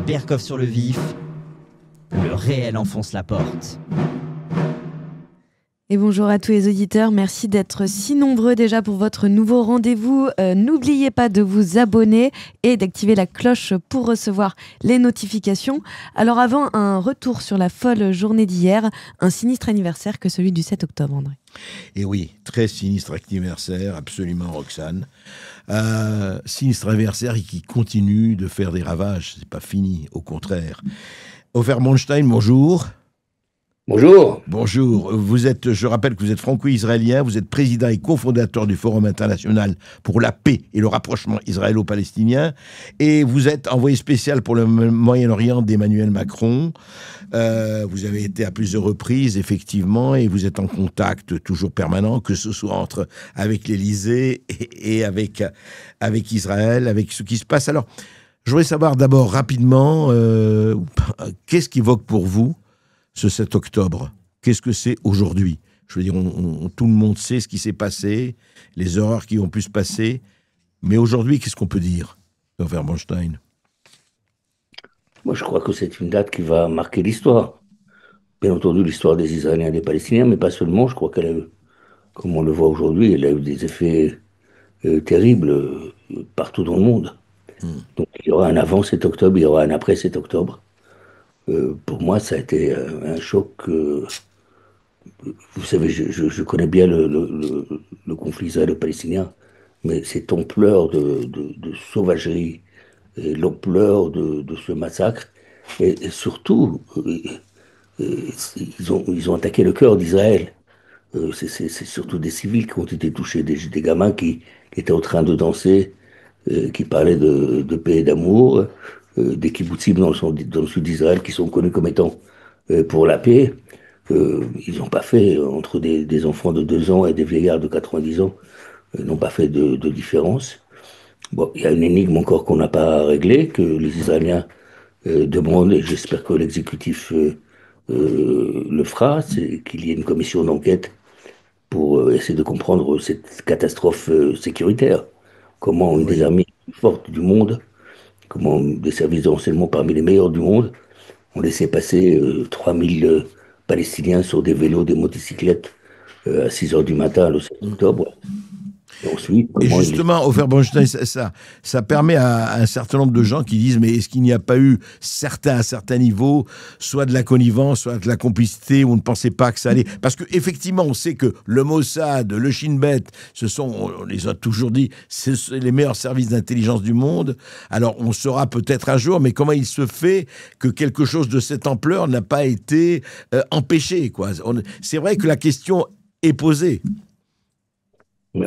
Berkoff sur le vif, le réel enfonce la porte. Et bonjour à tous les auditeurs, merci d'être si nombreux déjà pour votre nouveau rendez-vous. N'oubliez pas de vous abonner et d'activer la cloche pour recevoir les notifications. Alors avant un retour sur la folle journée d'hier, un sinistre anniversaire que celui du 7 octobre, André. Et oui, très sinistre anniversaire, absolument Roxane. Sinistre anniversaire et qui continue de faire des ravages, c'est pas fini, au contraire. Ofer Bronstein, bonjour. Bonjour. Bonjour. Je rappelle que vous êtes franco-israélien, vous êtes président et cofondateur du Forum international pour la paix et le rapprochement israélo-palestinien, et vous êtes envoyé spécial pour le Moyen-Orient d'Emmanuel Macron. Vous avez été à plusieurs reprises, effectivement, et vous êtes en contact toujours permanent, que ce soit avec l'Élysée et avec Israël, avec ce qui se passe. Alors, je voudrais savoir d'abord rapidement, qu'est-ce qui évoque pour vous ce 7 octobre? Qu'est-ce que c'est aujourd'hui? Je veux dire, tout le monde sait ce qui s'est passé, les horreurs qui ont pu se passer, mais aujourd'hui, qu'est-ce qu'on peut dire, Ofer Bronstein? Moi, je crois que c'est une date qui va marquer l'histoire. Bien entendu, l'histoire des Israéliens et des Palestiniens, mais pas seulement. Je crois qu'elle a eu, comme on le voit aujourd'hui, elle a eu des effets terribles partout dans le monde. Donc, il y aura un avant 7 octobre, il y aura un après 7 octobre. Pour moi, ça a été un choc. Vous savez, je connais bien le conflit israélo-palestinien, mais cette ampleur de sauvagerie et l'ampleur de ce massacre, et surtout, ils ont attaqué le cœur d'Israël. C'est surtout des civils qui ont été touchés, des gamins qui étaient en train de danser, qui parlaient de paix et d'amour, des kibbutzim dans le sud d'Israël qui sont connus comme étant pour la paix. Ils n'ont pas fait, entre des enfants de 2 ans et des vieillards de 90 ans, n'ont pas fait de différence. Bon, il y a une énigme encore qu'on n'a pas réglée, que les Israéliens demandent, et j'espère que l'exécutif le fera, c'est qu'il y ait une commission d'enquête pour essayer de comprendre cette catastrophe sécuritaire. Comment une des armées les plus fortes du monde, comment des services de renseignement parmi les meilleurs du monde ont laissé passer 3000 Palestiniens sur des vélos, des motocyclettes à 6 heures du matin le 7 octobre. Et ensuite, Et justement, Ofer Bronstein, ça permet à un certain nombre de gens qui disent, mais est-ce qu'il n'y a pas eu à certains niveaux, soit de la connivence, soit de la complicité, où on ne pensait pas que ça allait... Parce qu'effectivement, on sait que le Mossad, le Shin Bet, on les a toujours dit, c'est les meilleurs services d'intelligence du monde. Alors, on saura peut-être un jour, mais comment il se fait que quelque chose de cette ampleur n'a pas été empêché, quoi. C'est vrai que la question est posée. Mais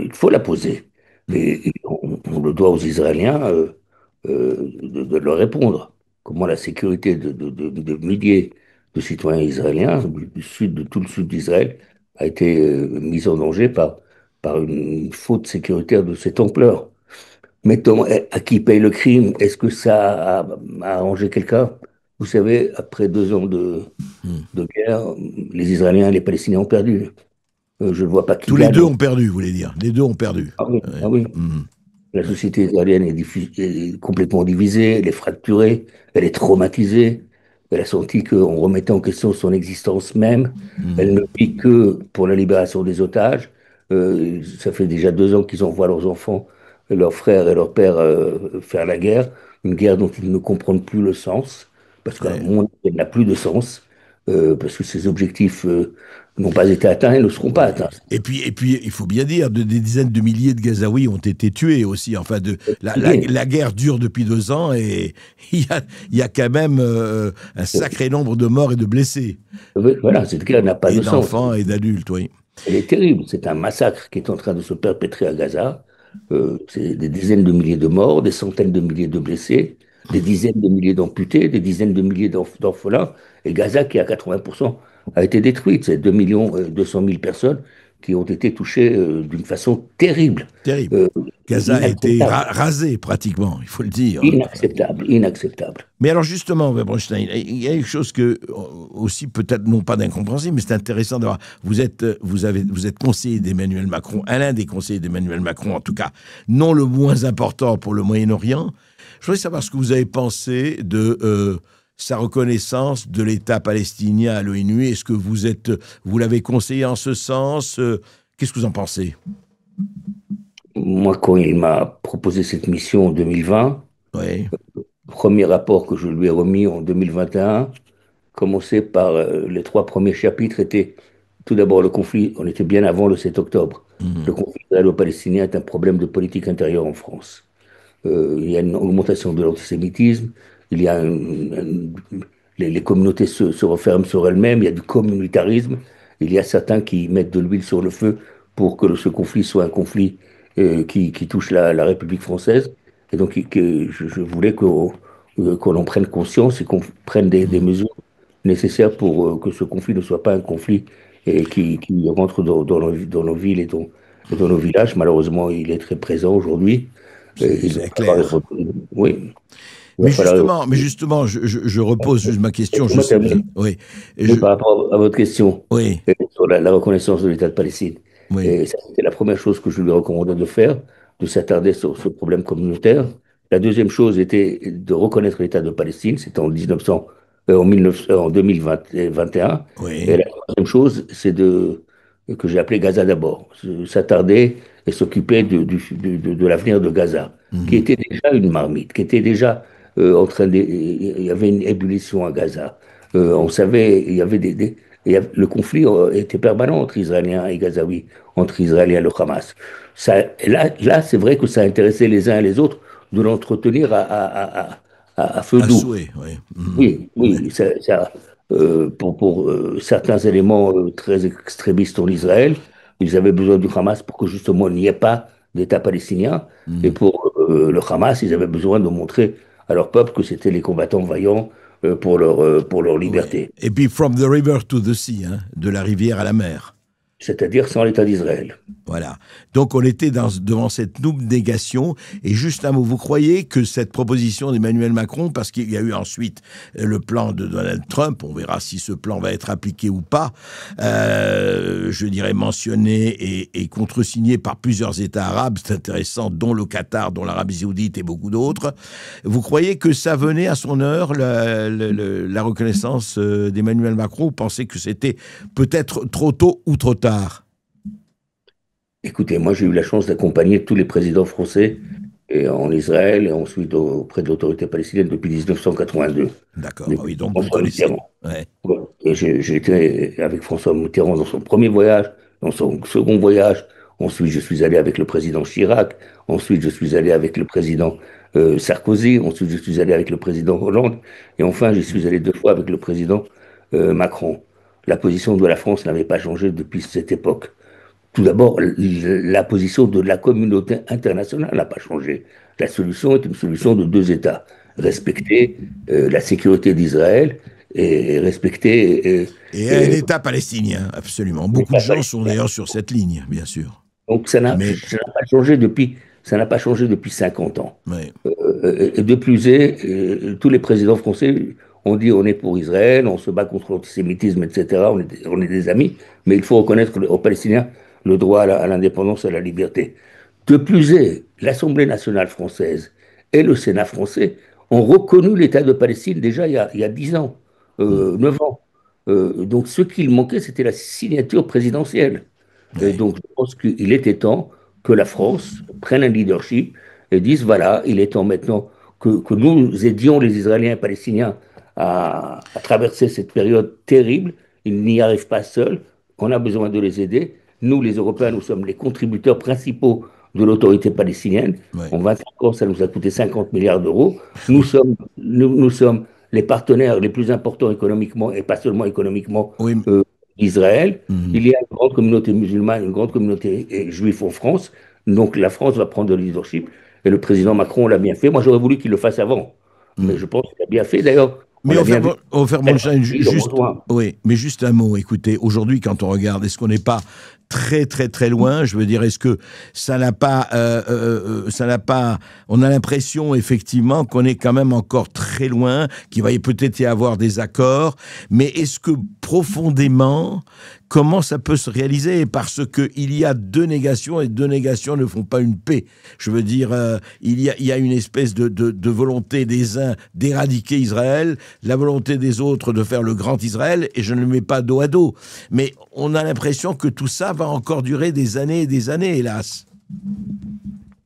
il faut la poser. Et on le doit aux Israéliens de leur répondre. Comment la sécurité de milliers de citoyens israéliens du sud, de tout le sud d'Israël a été mise en danger par une faute sécuritaire de cette ampleur. Mettons, à qui paye le crime? Est-ce que ça a arrangé quelqu'un? Vous savez, après 2 ans de guerre, les Israéliens et les Palestiniens ont perdu. Je ne vois pas qui Tous gagne. les deux ont perdu, vous voulez dire. Les deux ont perdu. Ah oui, Ouais. ah oui. La société israélienne est complètement divisée, elle est fracturée, elle est traumatisée. Elle a senti qu'on remettait en question son existence même. Elle ne vit que pour la libération des otages. Ça fait déjà 2 ans qu'ils envoient leurs enfants, leurs frères et leurs pères faire la guerre. Une guerre dont ils ne comprennent plus le sens, parce qu'un monde elle n'a plus de sens, parce que ses objectifs n'ont pas été atteints et ne seront pas atteints. Et puis, il faut bien dire, des dizaines de milliers de Gazaouis ont été tués aussi. Enfin, la guerre dure depuis 2 ans et il y a quand même un sacré nombre de morts et de blessés. Voilà, cette guerre n'a pas de Et sens. d'enfants et d'adultes, oui. Elle est terrible. C'est un massacre qui est en train de se perpétrer à Gaza. C'est des dizaines de milliers de morts, des centaines de milliers de blessés, des dizaines de milliers d'amputés, des dizaines de milliers d'orphelins. Et Gaza, qui à 80% a été détruite. C'est 2 200 000 personnes qui ont été touchées d'une façon terrible. Terrible. Gaza a été inacceptable. rasé pratiquement, il faut le dire. Inacceptable, inacceptable. Mais alors justement, Bronstein, il y a une chose que aussi peut-être non pas d'incompréhensible, mais c'est intéressant d'avoir. Vous êtes conseiller d'Emmanuel Macron, l'un des conseillers d'Emmanuel Macron, en tout cas, non le moins important pour le Moyen-Orient. Je voudrais savoir ce que vous avez pensé de sa reconnaissance de l'État palestinien à l'ONU. Est-ce que vous l'avez conseillé en ce sens? Qu'est-ce que vous en pensez? Moi, quand il m'a proposé cette mission en 2020, Oui. le premier rapport que je lui ai remis en 2021 commençait par les trois premiers chapitres étaient tout d'abord le conflit, on était bien avant le 7 octobre. Le Mhm. conflit israélo-palestinien est un problème de politique intérieure en France. Il y a une augmentation de l'antisémitisme, il y a les communautés se referment sur elles-mêmes, il y a du communautarisme, il y a certains qui mettent de l'huile sur le feu pour que ce conflit soit un conflit qui touche la République française. Et donc je voulais qu'on en prenne conscience et qu'on prenne des Mhm. mesures nécessaires pour que ce conflit ne soit pas un conflit qui rentre dans nos villes et dans nos villages. Malheureusement, il est très présent aujourd'hui. Il va C'est falloir clair. oui, il va Mais falloir. justement, je repose juste ma question. Je Laissez-moi sais bien. terminer. Oui. Oui, par rapport à votre question Oui. sur la reconnaissance de l'État de Palestine. Oui. Et ça, c'était la première chose que je lui recommandais de faire, de s'attarder sur ce problème communautaire. La deuxième chose était de reconnaître l'État de Palestine, c'était en 2021. Et Oui. la troisième chose, que j'ai appelé Gaza d'abord, s'attarder et s'occuper de l'avenir de Gaza, qui Mhm. était déjà une marmite, qui était déjà il y avait une ébullition à Gaza. On savait, il y avait le conflit était permanent entre Israéliens et Gazaouis, entre Israéliens et le Hamas. Là, c'est vrai que ça intéressait les uns et les autres de l'entretenir à feu À doux. souhait. Oui. Mhm. Oui, Oui. oui, pour certains éléments très extrémistes en Israël, ils avaient besoin du Hamas pour que justement il n'y ait pas d'État palestinien. Et Mhm. pour le Hamas, ils avaient besoin de montrer à leur peuple que c'était les combattants vaillants pour leur Oui. liberté, Et puis, from the river to the sea, hein, de la rivière à la mer. c'est-à-dire sans l'État d'Israël. Voilà. Donc on était devant cette double négation. Et juste un mot, vous croyez que cette proposition d'Emmanuel Macron, parce qu'il y a eu ensuite le plan de Donald Trump, on verra si ce plan va être appliqué ou pas, je dirais mentionné et contresigné par plusieurs États arabes, c'est intéressant, dont le Qatar, dont l'Arabie Saoudite et beaucoup d'autres, vous croyez que ça venait à son heure, la reconnaissance d'Emmanuel Macron, ou pensez que c'était peut-être trop tôt ou trop tard? Écoutez, moi j'ai eu la chance d'accompagner tous les présidents français en Israël et ensuite auprès de l'autorité palestinienne depuis 1982, D'accord. Ah depuis oui, donc vous François connaissez. Mitterrand. Ouais. Ouais. Et j'ai été avec François Mitterrand dans son premier voyage, dans son second voyage. Ensuite, je suis allé avec le président Chirac. Ensuite, je suis allé avec le président Sarkozy. Ensuite, je suis allé avec le président Hollande. Et enfin, je suis allé deux fois avec le président Macron. La position de la France n'avait pas changé depuis cette époque. Tout d'abord, la position de la communauté internationale n'a pas changé. La solution est une solution de deux États. Respecter la sécurité d'Israël et respecter Et un État palestinien, absolument. Beaucoup de l'État gens sont palestinien. d'ailleurs sur cette ligne, bien sûr. Donc Mais, ça n'a pas changé ça n'a pas changé depuis 50 ans. ouais, Et de plus est, tous les présidents français ont dit on est pour Israël, on se bat contre l'antisémitisme, etc. On est des amis, mais il faut reconnaître aux Palestiniens le droit à l'indépendance et à la liberté. De plus est, l'Assemblée nationale française et le Sénat français ont reconnu l'État de Palestine déjà il y a 10 ans, 9 ans. Donc ce qu'il manquait, c'était la signature présidentielle. Et ouais. donc, je pense qu'il était temps que la France prenne un leadership et dise, voilà, il est temps maintenant que nous aidions les Israéliens et Palestiniens à traverser cette période terrible. Ils n'y arrivent pas seuls. On a besoin de les aider. Nous, les Européens, nous sommes les contributeurs principaux de l'autorité palestinienne. Ouais. En 25 ans, ça nous a coûté 50 milliards d'euros. Nous sommes les partenaires les plus importants économiquement, et pas seulement économiquement, Oui. d'Israël. Mhm. Il y a une grande communauté musulmane, une grande communauté juive en France. Donc la France va prendre le leadership. Et le président Macron l'a bien fait. Moi, j'aurais voulu qu'il le fasse avant. Mais Mhm. je pense qu'il a bien fait. D'ailleurs, Mais Ofer Mondlane, oui, mais juste un mot. Écoutez, aujourd'hui, quand on regarde, est-ce qu'on n'est pas très très très loin? Je veux dire, est-ce que ça n'a pas, on a l'impression effectivement qu'on est quand même encore très loin, qu'il va peut-être y avoir des accords, mais est-ce que profondément, comment ça peut se réaliser? Parce que il y a deux négations et deux négations ne font pas une paix. Je veux dire, il y a une espèce de volonté des uns d'éradiquer Israël, la volonté des autres de faire le grand Israël, et je ne le mets pas dos à dos. Mais on a l'impression que tout ça va encore durer des années, hélas.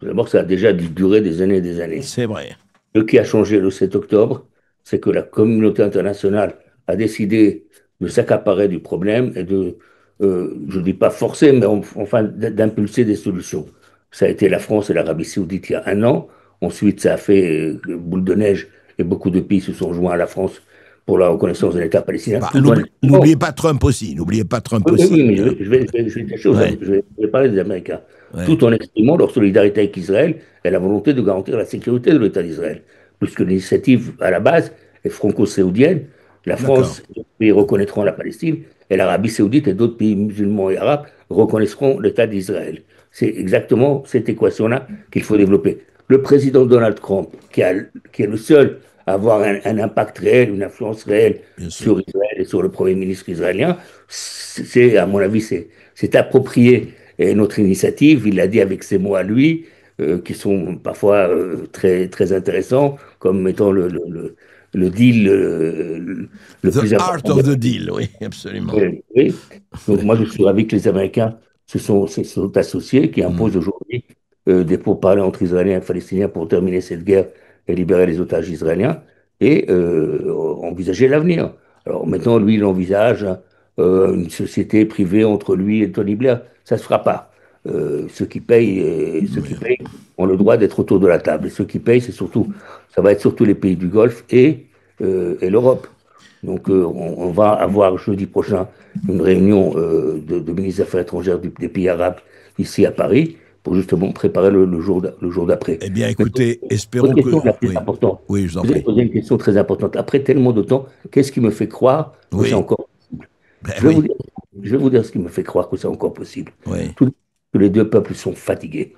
D'abord, ça a déjà duré des années et des années. C'est vrai. Ce qui a changé le 7 octobre, c'est que la communauté internationale a décidé de s'accaparer du problème et de, je ne dis pas forcer, mais enfin d'impulser des solutions. Ça a été la France et l'Arabie Saoudite il y a 1 an. Ensuite, ça a fait boule de neige et beaucoup de pays se sont joints à la France pour la reconnaissance de l'État palestinien. N'oubliez pas Trump aussi. N'oubliez pas Trump aussi. Oui, mais je vais parler des Américains. Ouais. Tout en exprimant leur solidarité avec Israël et la volonté de garantir la sécurité de l'État d'Israël. Puisque l'initiative, à la base, est franco-saoudienne. La France et d'autres pays reconnaîtront la Palestine, et l'Arabie Saoudite et d'autres pays musulmans et arabes reconnaîtront l'État d'Israël. C'est exactement cette équation-là qu'il faut développer. Le président Donald Trump, qui est le seul à avoir un impact réel, une influence réelle sur Israël et sur le Premier ministre israélien, à mon avis, c'est approprié notre initiative. Il l'a dit avec ses mots à lui, qui sont parfois très, très intéressants, comme étant le deal le plus important. The art of the deal, oui, absolument. Oui. Donc moi, je suis ravi que les Américains se sont associés, qui imposent aujourd'hui des pourparlers entre Israéliens et Palestiniens pour terminer cette guerre et libérer les otages israéliens et envisager l'avenir. Alors maintenant, lui, il envisage une société privée entre lui et Tony Blair. Ça ne se fera pas. Ceux qui payent ont le droit d'être autour de la table. Et ceux qui payent, ça va être surtout les pays du Golfe et l'Europe. Donc on va avoir jeudi prochain une réunion de ministres des Affaires étrangères des pays arabes ici à Paris pour justement préparer le jour d'après. Eh bien, écoutez, espérons que... Oui, je vous en prie. Vous avez posé une question très importante. Après tellement de temps, qu'est-ce qui me fait croire que c'est encore possible? Je vais vous dire ce qui me fait croire que c'est encore possible. Que les deux peuples sont fatigués.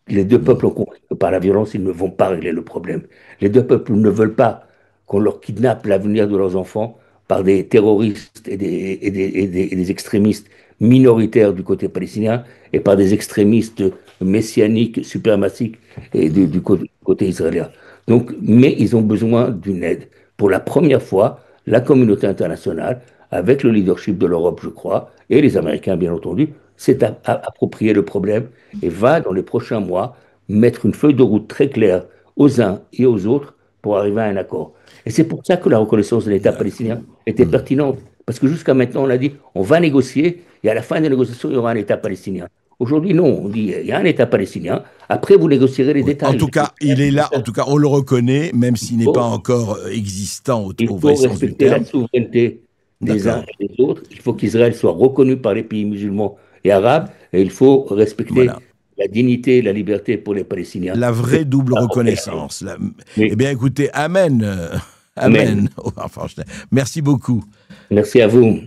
Les deux peuples ont compris que par la violence, ils ne vont pas régler le problème. Les deux peuples ne veulent pas qu'on leur kidnappe l'avenir de leurs enfants par des terroristes et des extrémistes minoritaires du côté palestinien et par des extrémistes messianiques, suprémaciques et du côté israélien. Donc, mais ils ont besoin d'une aide. Pour la première fois, la communauté internationale, avec le leadership de l'Europe, je crois, et les Américains, bien entendu, s'est approprié le problème et va, dans les prochains mois, mettre une feuille de route très claire aux uns et aux autres pour arriver à un accord. Et c'est pour ça que la reconnaissance de l'État palestinien était pertinente. Parce que jusqu'à maintenant, on a dit, on va négocier, et à la fin des négociations, il y aura un État palestinien. Aujourd'hui, non, on dit, il y a un État palestinien, après vous négocierez les détails. En tout cas, il est là, en tout cas, on le reconnaît, même s'il n'est pas encore existant au vrai sens du terme. Il faut respecter la souveraineté des uns et des autres, il faut qu'Israël soit reconnu par les pays musulmans et arabes, et il faut respecter la dignité et la liberté pour les Palestiniens. La vraie double reconnaissance. Eh bien, écoutez, amen. Amen. Merci beaucoup. Merci à vous.